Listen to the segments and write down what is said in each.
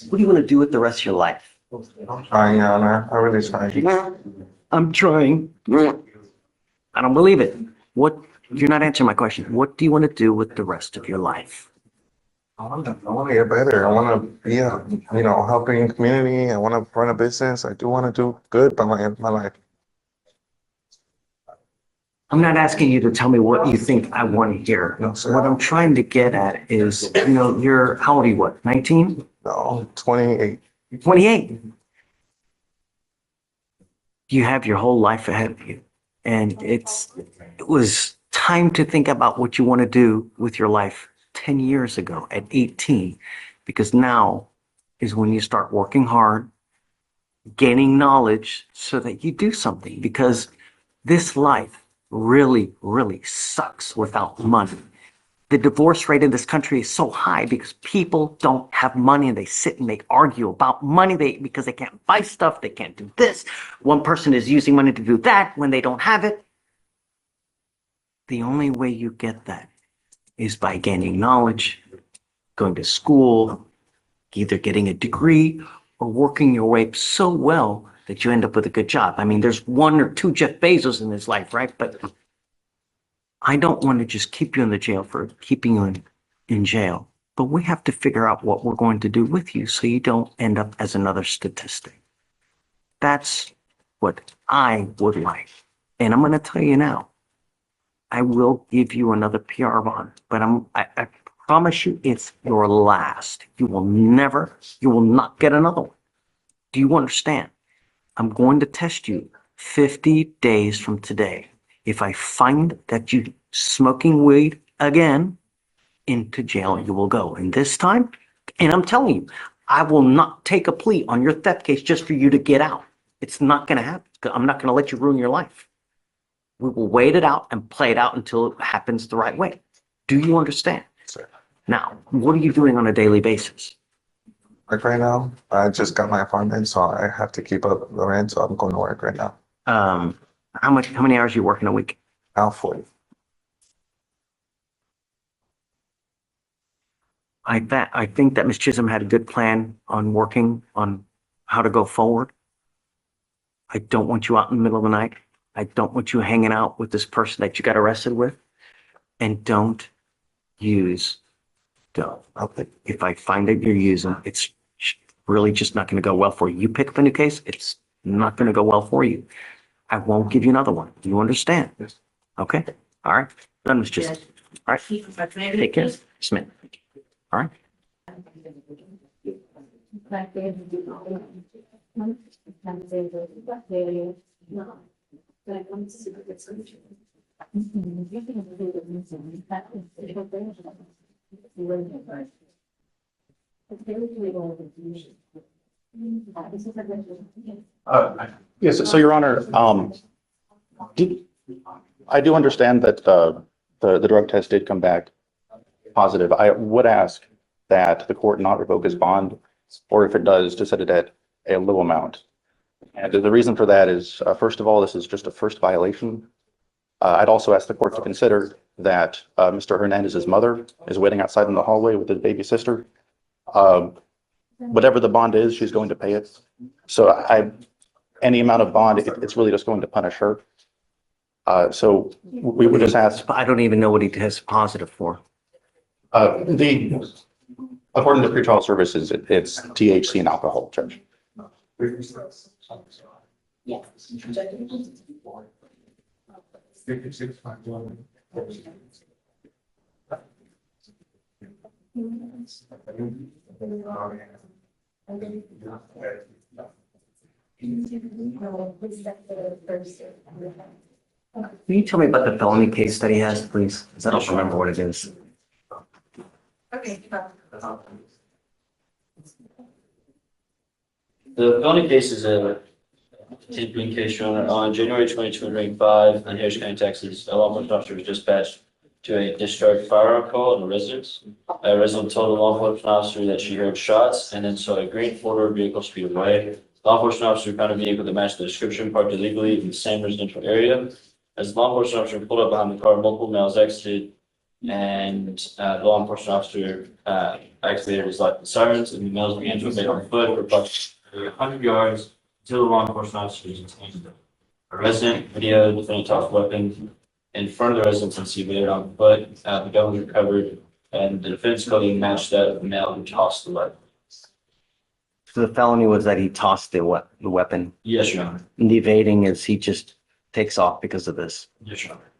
What do you want to do with the rest of your life? I'm trying, Your Honor. I'm really trying. I'm trying. I don't believe it. What? You're not answering my question. What do you want to do with the rest of your life? I want to get better. I want to be, helping the community. I want to run a business. I do want to do good by my life. I'm not asking you to tell me what you think I want to hear. No, sir. What I'm trying to get at is, you're, how old are you, what, 19? No, 28. 28. You have your whole life ahead of you. And it was time to think about what you want to do with your life 10 years ago at 18, because now is when you start working hard, gaining knowledge so that you do something, because this life really, really sucks without money. The divorce rate in this country is so high because people don't have money and they sit and they argue about money because they can't buy stuff, they can't do this. One person is using money to do that when they don't have it. The only way you get that is by gaining knowledge, going to school, either getting a degree or working your way so well that you end up with a good job. I mean, there's one or two Jeff Bezos in this life, right? But I don't want to just keep you in the jail for keeping you in jail. But we have to figure out what we're going to do with you so you don't end up as another statistic. That's what I would like. And I'm going to tell you now, I will give you another PR bond, but I promise you it's your last. You will not get another one. Do you understand? I'm going to test you 50 days from today. If I find that you smoking weed again, into jail you will go. And this time, and I'm telling you, I will not take a plea on your theft case just for you to get out. It's not going to happen. I'm not going to let you ruin your life. We will wait it out and play it out until it happens the right way. Do you understand? Sir. Now, what are you doing on a daily basis? Like right now, I just got my apartment, so I have to keep up the rent, so I'm going to work right now. How many hours are you working a week? Now 40. I think that Ms. Chisholm had a good plan on working on how to go forward. I don't want you out in the middle of the night. I don't want you hanging out with this person that you got arrested with. And don't use dope. If I find that you're using, it's really just not going to go well for you. You pick up a new case, it's not going to go well for you. I won't give you another one. Do you understand? Yes. Okay. All right. Done, Ms. Chisholm. All right. Take care. Smith. All right. Yes, so Your Honor, I do understand that the drug test did come back positive. I would ask that the court not revoke his bond, or if it does, to set it at a low amount. And the reason for that is, first of all, this is just a first violation. I'd also ask the court to consider that Mr. Hernandez's mother is waiting outside in the hallway with his baby sister. Whatever the bond is, she's going to pay it. So any amount of bond, it's really just going to punish her. So we would just ask. I don't even know what he tested positive for. According to pretrial services, it's THC and alcohol, Judge. Yes. Can you tell me about the felony case that he has, please? Because I don't remember what it is. Okay. The felony case is a taping case, Your Honor. On January 2025, in Harris County, Texas, a law enforcement officer was dispatched to a discharged firearm call in a residence. A resident told the law enforcement officer that she heard shots and then saw a green four-door vehicle speed away. Law enforcement officer found a vehicle that matched the description parked illegally in the same residential area. As the law enforcement officer pulled up behind the car, multiple males exited and the law enforcement officer activated his light and sirens, and the males began to obey on foot for approximately 100 yards until the law enforcement officer was detained. A resident videoed defendant toss weapon in front of the residence and see videoed on foot. The gun was recovered, and the defense clothing matched that of the male who tossed the weapon. So the felony was that he tossed the weapon. Yes, Your Honor. And the evading is he just takes off because of this. Yes, Your Honor.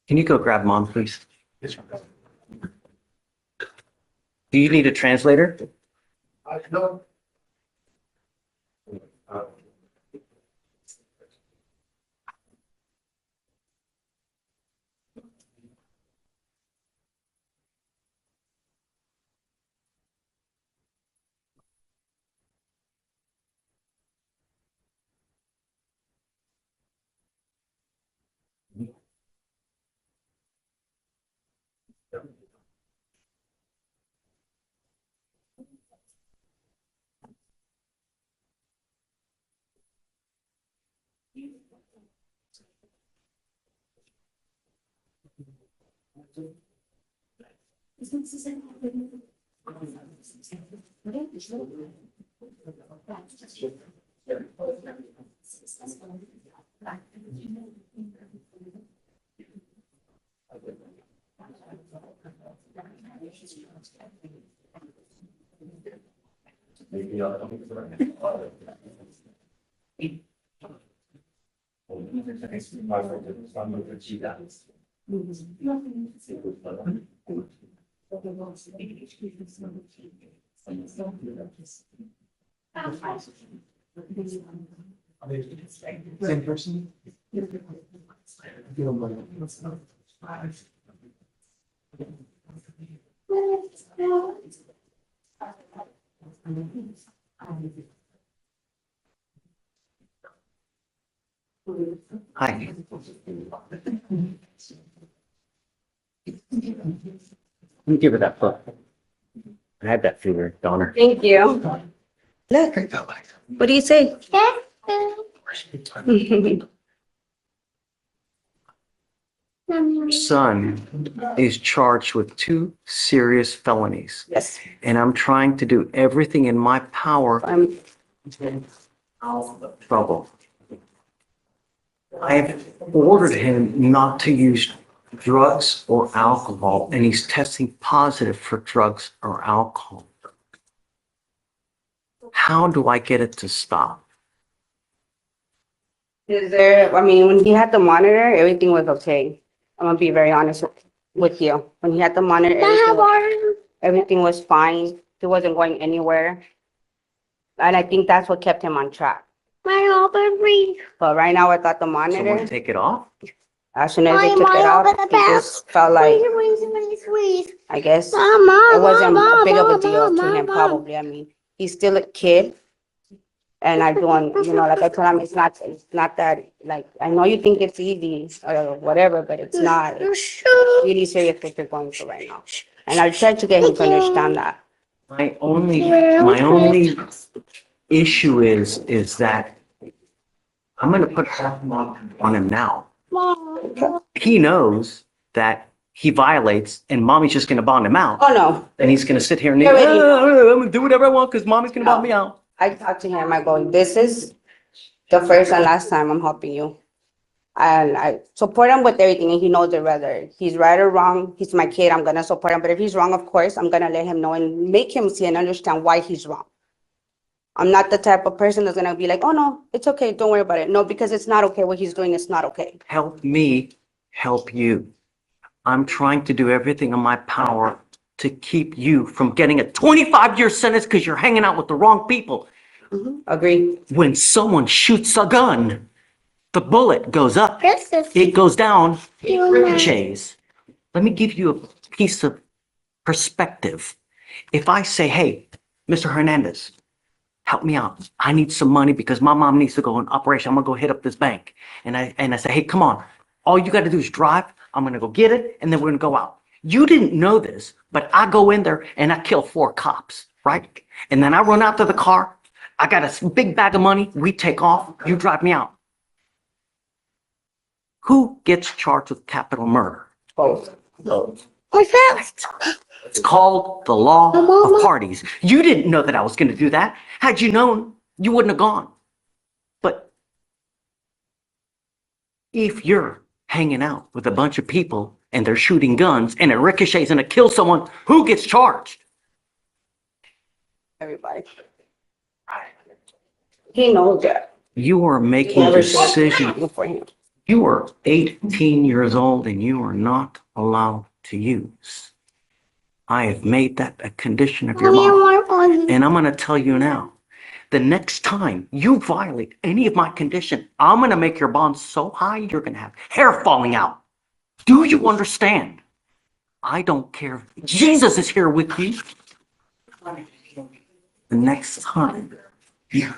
Can you go grab mom, please? Yes, Your Honor. Do you need a translator? No. Same person? Hi. Let me give her that book. I had that fever, Donner. Thank you. Look, what do you say? Your son is charged with 2 serious felonies, Yes, and I'm trying to do everything in my power I'm, trouble. I have ordered him not to use drugs or alcohol, and he's testing positive for drugs or alcohol. How do I get it to stop? is there, I mean, when he had the monitor, everything was okay. I'm gonna be very honest with you. When he had the monitor, everything was fine. He wasn't going anywhere. And I think that's what kept him on track. But right now, without the Someone monitor, take it off? as soon as they took it out, he just felt like, I guess, it wasn't a big of a deal to him, probably. I mean, he's still a kid. And I don't, like I told him, it's not that, like, I know you think it's easy or whatever, but it's not. It's really serious what you're going through right now. And I tried to get him to understand that. My only issue is that I'm gonna put half on him now. He knows that he violates and mommy's just gonna bond him out. Oh, no. And he's gonna sit here and, He already I'm gonna do whatever I want because mommy's gonna bond me out. I talked to him, I go, this is the first and last time I'm helping you. And I support him with everything, and he knows it, whether he's right or wrong. He's my kid, I'm gonna support him. But if he's wrong, of course, I'm gonna let him know and make him see and understand why he's wrong. I'm not the type of person that's gonna be like, oh, no, it's okay, don't worry about it. No, because it's not okay. What he's doing is not okay. Help me, help you. I'm trying to do everything in my power to keep you from getting a 25-year sentence because you're hanging out with the wrong people. Agree. When someone shoots a gun, the bullet goes up, it goes down, it ricochets. Let me give you a piece of perspective. If I say, hey, Mr. Hernandez, help me out. I need some money because my mom needs to go on operation. I'm gonna go hit up this bank. And I say, hey, come on. All you gotta do is drive. I'm gonna go get it, and then we're gonna go out. You didn't know this, but I go in there and I kill 4 cops, right? And then I run out to the car. I got a big bag of money. We take off. You drive me out. Who gets charged with capital murder? Both. What's that? It's called the law of parties. You didn't know that I was going to do that. Had you known, you wouldn't have gone. But if you're hanging out with a bunch of people and they're shooting guns and it ricochets and it kills someone, who gets charged? Everybody. He knows that. You are making Never decisions. for him. You are 18 years old and you are not allowed to use. I have made that a condition of your bond. And I'm going to tell you now, the next time you violate any of my condition, I'm going to make your bond so high you're going to have hair falling out. Do you understand? I don't care. Jesus is here with you. The next time. You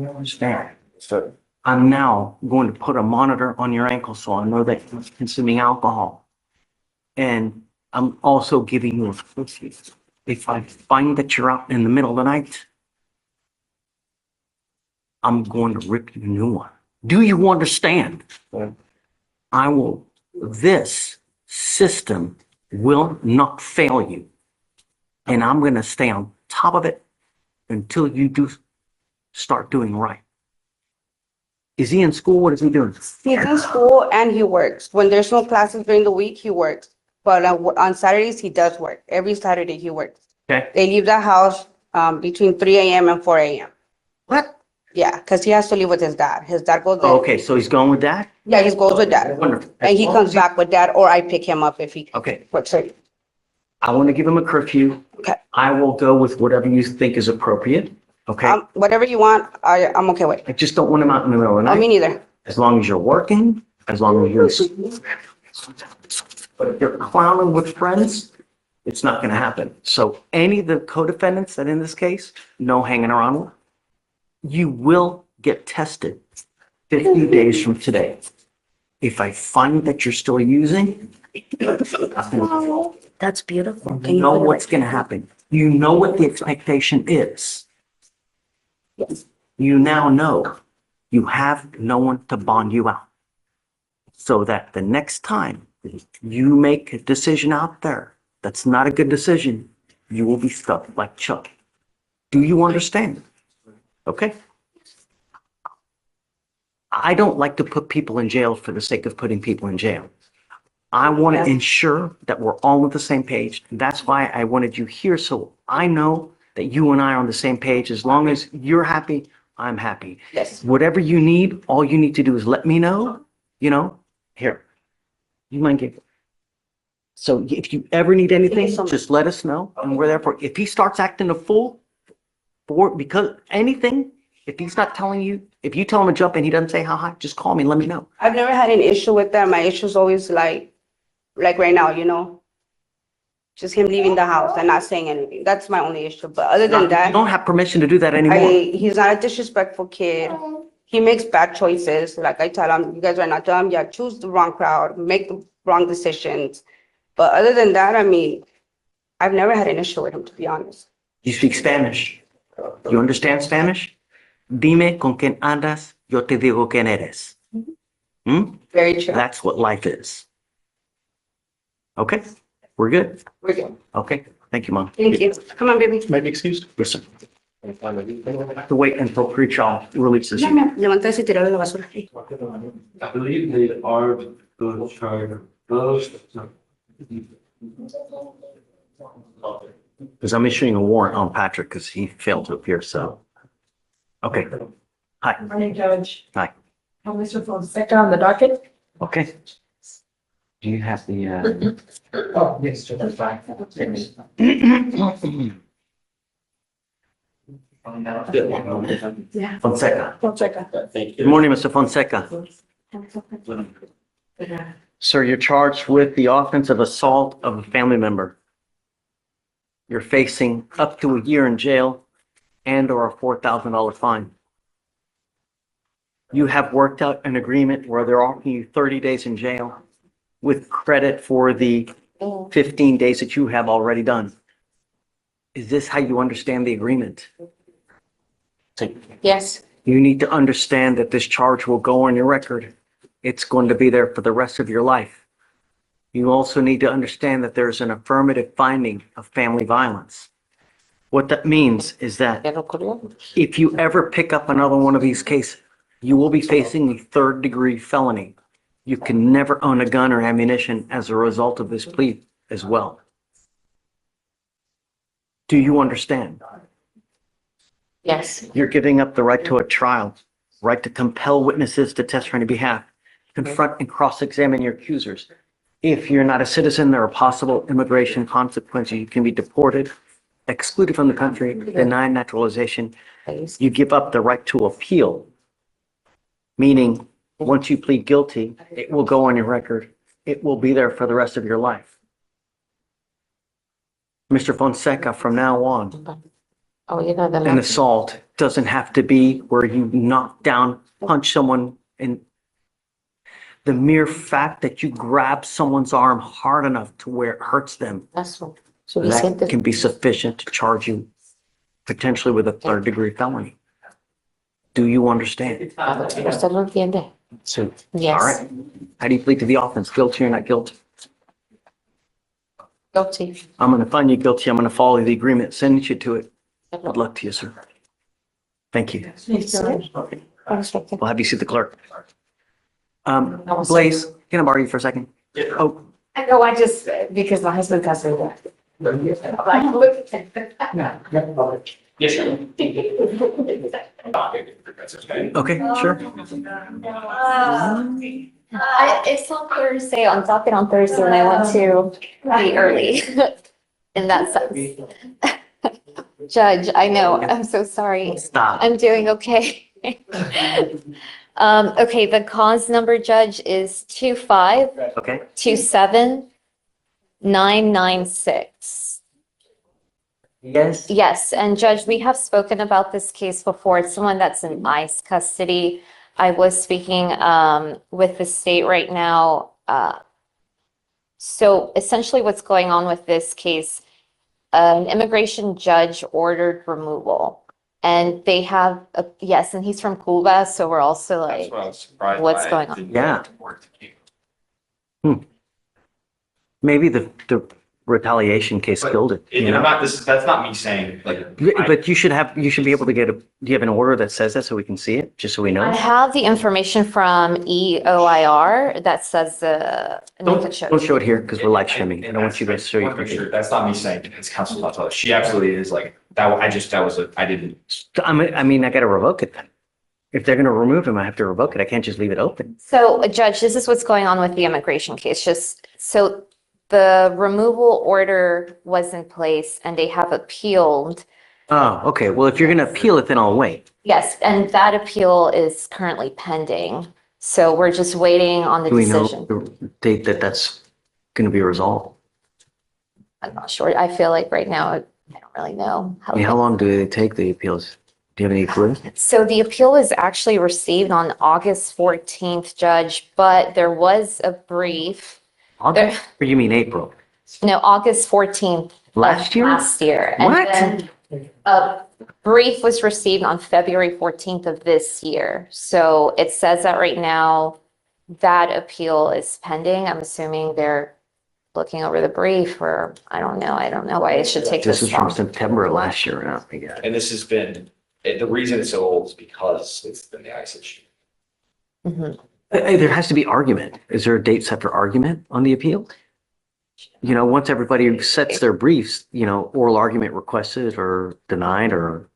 understand? So, I'm now going to put a monitor on your ankle so I know that you're consuming alcohol. And I'm also giving you a cookie. If I find that you're out in the middle of the night, I'm going to rip you a new one. Do you understand? This system will not fail you. And I'm going to stay on top of it until you do start doing right. Is he in school? What is he doing? He's in school and he works. When there's no classes during the week, he works. But on Saturdays, he does work. Every Saturday, he works. Okay. They leave the house between 3 a.m. and 4 a.m. What? Yeah, because he has to live with his dad. His dad goes there. Oh, okay, so he's going with that? Yeah, he goes with dad. Wonderful. And he comes back with dad, or I pick him up if he Okay, works early. I want to give him a curfew. Okay. I will go with whatever you think is appropriate. Okay? Whatever you want, I'm okay with. I just don't want him out in the middle of the Me night. neither. As long as you're working, as long as you're. But if you're clowning with friends, it's not going to happen. So any of the co-defendants that in this case, no hanging around with, you will get tested 50 days from today. If I find that you're still using, That's beautiful. you know what's going to happen. You know what the expectation is. Yes. You now know you have no one to bond you out. So that the next time you make a decision out there that's not a good decision, you will be stuck like Chuck. Do you understand? Okay? I don't like to put people in jail for the sake of putting people in jail. I want to ensure that we're all on the same page. And that's why I wanted you here. So I know that you and I are on the same page. As long as you're happy, I'm happy. Yes. Whatever you need, all you need to do is let me know, here, you mind giving. So if you ever need anything, so much. just let us know and we're there for, if he starts acting a fool because anything, if he's not telling you, if you tell him to jump and he doesn't say how high, just call me and let me know. I've never had an issue with that. My issue is always like right now, just him leaving the house and not saying anything. That's my only issue. But other than You that, don't have permission to do that anymore. he's not a disrespectful kid. He makes bad choices. Like I tell him, you guys are not tell him, yeah, choose the wrong crowd, make the wrong decisions. But other than that, I've never had an issue with him, to be honest. You speak Spanish. You understand Spanish? Dime con quién andas, yo te digo quién eres. Very true. That's what life is. Okay, we're good? We're good. Okay, thank you, Mom. Thank you. Come on, baby. may I be excused? Yes, sir. Have to wait until pre-trial releases you. Levantarse y tirarle la basura. I believe they are going to charge both. Because I'm issuing a warrant on Patrick because he failed to appear, so. Okay, hi, Morning, Judge. Hi. Mr. Fonseca on the docket. okay. Do you have the, Oh, yes, Judge, that's fine. Yeah. Fonseca? Fonseca. Thank Good you. morning, Mr. Fonseca. Sir, you're charged with the offense of assault of a family member. You're facing up to a year in jail and or a $4,000 fine. You have worked out an agreement where they're offering you 30 days in jail with credit for the 15 days that you have already done. Is this how you understand the agreement? Yes, You need to understand that this charge will go on your record. It's going to be there for the rest of your life. You also need to understand that there's an affirmative finding of family violence. What that means is that ya lo ocurrió. if you ever pick up another one of these cases, you will be facing a third-degree felony. You can never own a gun or ammunition as a result of this plea as well. Do you understand? Yes, You're giving up the right to a trial, right to compel witnesses to testify on your behalf, confront and cross-examine your accusers. If you're not a citizen, there are possible immigration consequences. You can be deported, excluded from the country, denied naturalization. please. You give up the right to appeal, meaning once you plead guilty, it will go on your record. It will be there for the rest of your life. Mr. Fonseca, from now on, Oye, la de an la- assault doesn't have to be where you knock down, punch someone, and the mere fact that you grab someone's arm hard enough to where it hurts them, That's that suficiente. can be sufficient to charge you potentially with a third-degree felony. Do you understand? ¿Usted lo entiende? So, all Yes. right. How do you plead to the offense? Guilty or not guilty? Guilty. I'm going to find you guilty. I'm going to follow the agreement, send you to it. Good luck to you, sir. Thank you. Perfecto. We'll have you see the clerk. Blaze, can I borrow you for a second? Oh, No, I just, because my husband got me that. Like, look. Yes, sir. okay, sure. It's on Thursday, on docket on Thursday, and I want to be early in that sense. Judge, I know, I'm so sorry. Stop. I'm doing okay. Okay, the cause number, Judge, is 2527996. Yes. Yes, and Judge, we have spoken about this case before. It's someone that's in ICE custody. I was speaking with the state right now. So essentially what's going on with this case, an immigration judge ordered removal. And they have, yes, and he's from Cuba, so we're also like, I was surprised what's by. going on? Didn't Yeah. report to you. Maybe the retaliation case But killed it. You And I'm know? not, that's not me saying, like. But you should be able to get do you have an order that says that so we can see it, just so we I know? have the information from EOIR that says the. Don't show it here because we're live streaming. I don't want you guys to show I wanna make you. sure, that's not me saying defense counsel not to, she absolutely is like, that, I didn't. I mean, I got to revoke it then. If they're going to remove him, I have to revoke it. I can't just leave it open. So, Judge, this is what's going on with the immigration case. Just so the removal order was in place and they have appealed. Oh, okay. Well, if you're going to appeal it, then I'll wait. Yes, and that appeal is currently pending. So we're just waiting on the Do we know decision. the date that that's going to be resolved? I'm not sure. I feel like right now, I don't really know. I mean, how long do they take the appeals? Do you have any clue? So the appeal was actually received on August 14th, Judge, but there was a brief. August? Or you mean April? No, August 14th. of Last year? Last year. And What? then a brief was received on February 14th of this year. So it says that right now that appeal is pending. I'm assuming they're looking over the brief or I don't know. I don't know why it should take This this is from long. September of last year. Now, I got it. And this has been, the reason it's so old is because it's been the ICE issue. Mhm. There has to be argument. Is there a date set for argument on the appeal? You know, once everybody sets their briefs, you know, oral argument requested or denied or,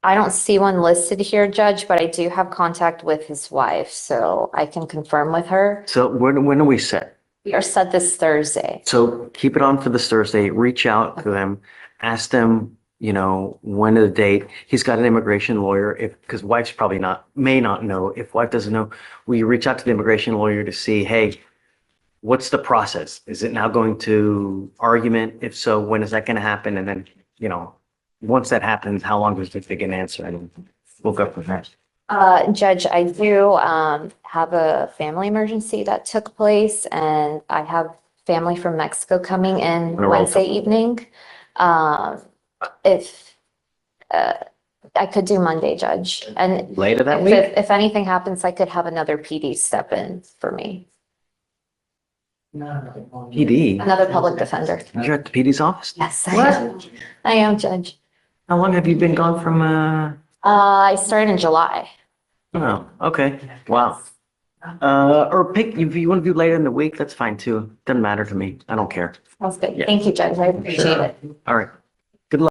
I don't see one listed here, Judge, but I do have contact with his wife, so I can confirm with her. so when are we set? We are set this Thursday. So keep it on for this Thursday, reach out to them, ask them, you know, when is the date? He's got an immigration lawyer because wife's probably may not know. If wife doesn't know, we reach out to the immigration lawyer to see, hey, what's the process? Is it now going to argument? If so, when is that going to happen? And then, you know, once that happens, how long does it take to get an answer? And we'll go from there. Judge, I do have a family emergency that took place and I have family from Mexico coming in roll. Wednesday evening. If, I could do Monday, Judge, and Later that if, week? if anything happens, I could have another PD step in for me, PD? another public defender. You're at the PD's office? Yes, I am. I am, Judge. How long have you been gone from, I started in July. oh, okay, wow. Or pick, if you want to do later in the week, that's fine too. Doesn't matter to me. I don't care. Sounds good. Yeah. Thank you, Judge. I appreciate it. All right.